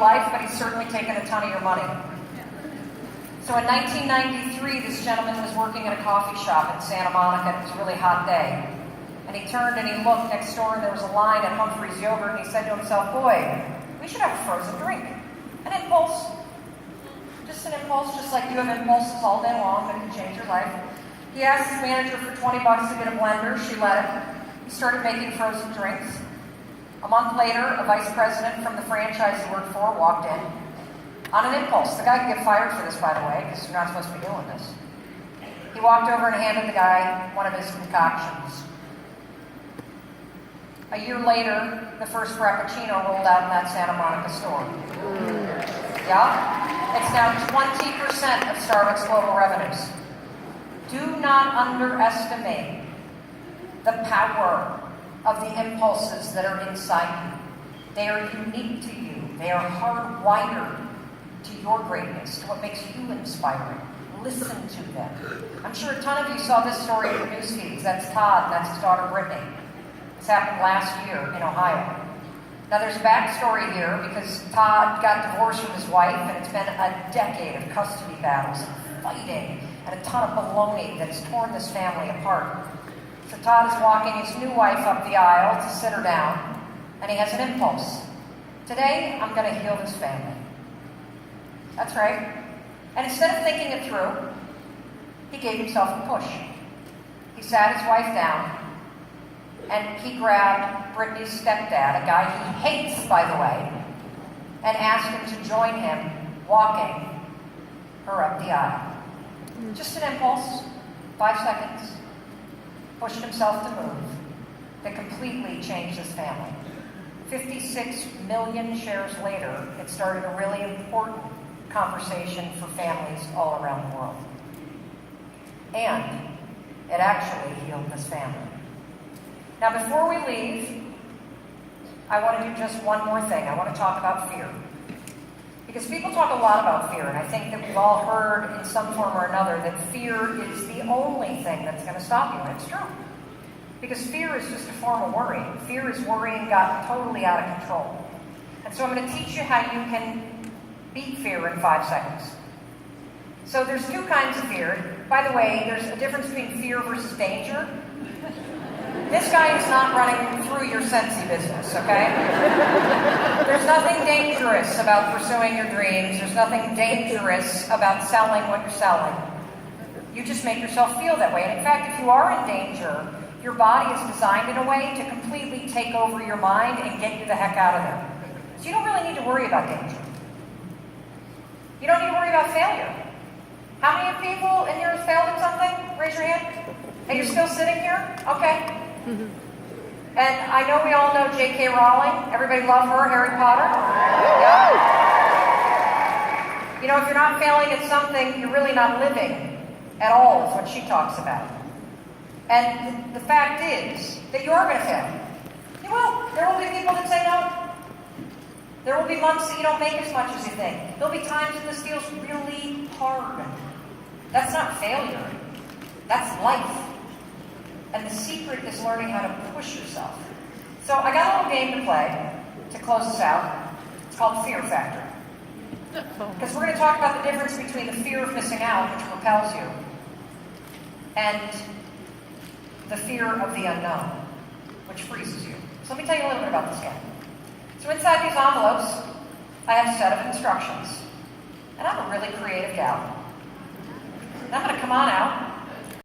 life, but he's certainly taken a ton of your money. So in 1993, this gentleman was working at a coffee shop in Santa Monica, and it was a really hot day. And he turned and he looked next door, and there was a line at Humphrey's Yogurt, and he said to himself, boy, we should have a frozen drink. An impulse. Just an impulse, just like you have impulses all day long that can change your life. He asked his manager for $20 to get a blender. She let him. He started making frozen drinks. A month later, a vice president from the franchise he worked for walked in. On an impulse. The guy could get fired for this, by the way, because you're not supposed to be doing this. He walked over and handed the guy one of his concoctions. A year later, the first Frappuccino rolled out in that Santa Monica store. Yeah? It's now 20% of Starbucks' global revenues. Do not underestimate the power of the impulses that are inside you. They are unique to you. They are hardwired to your greatness, to what makes you inspiring. Listen to them. I'm sure a ton of you saw this story in your news feeds. That's Todd, that's his daughter Brittany. This happened last year in Ohio. Now there's a backstory here because Todd got divorced from his wife, and it's been a decade of custody battles and fighting and a ton of baloney that has torn this family apart. So Todd is walking his new wife up the aisle to sit her down, and he has an impulse. Today, I'm going to heal this family. That's right. And instead of thinking it through, he gave himself a push. He sat his wife down, and he grabbed Brittany's stepdad, a guy he hates, by the way, and asked him to join him walking her up the aisle. Just an impulse, 5 seconds, pushed himself to move, that completely changed his family. 56 million shares later, it started a really important conversation for families all around the world. And it actually healed this family. Now, before we leave, I want to do just one more thing. I want to talk about fear. Because people talk a lot about fear, and I think that we've all heard in some form or another that fear is the only thing that's going to stop you, and it's true. Because fear is just a form of worrying. Fear is worrying gotten totally out of control. And so I'm going to teach you how you can beat fear in 5 seconds. So there's two kinds of fear. By the way, there's a difference between fear versus danger. This guy is not running through your Scentsy business, okay? There's nothing dangerous about pursuing your dreams. There's nothing dangerous about selling what you're selling. You just make yourself feel that way. And in fact, if you are in danger, your body is designed in a way to completely take over your mind and get you the heck out of there. So you don't really need to worry about danger. You don't need to worry about failure. How many people in here have failed at something? Raise your hand. And you're still sitting here? Okay. And I know we all know J.K. Rowling. Everybody love her, Harry Potter. Yeah. You know, if you're not failing at something, you're really not living at all, is what she talks about. And the fact is that you are going to fail. You will. There will be people that say no. There will be months that you don't make as much as you think. There'll be times when this feels really hard. That's not failure. That's life. And the secret is learning how to push yourself. So I got a little game to play to close this out. It's called Fear Factor. Because we're going to talk about the difference between the fear of missing out, which propels you, and the fear of the unknown, which freezes you. So let me tell you a little bit about this game. So inside these envelopes, I have a set of instructions. And I'm a really creative gal. And I'm going to come on out,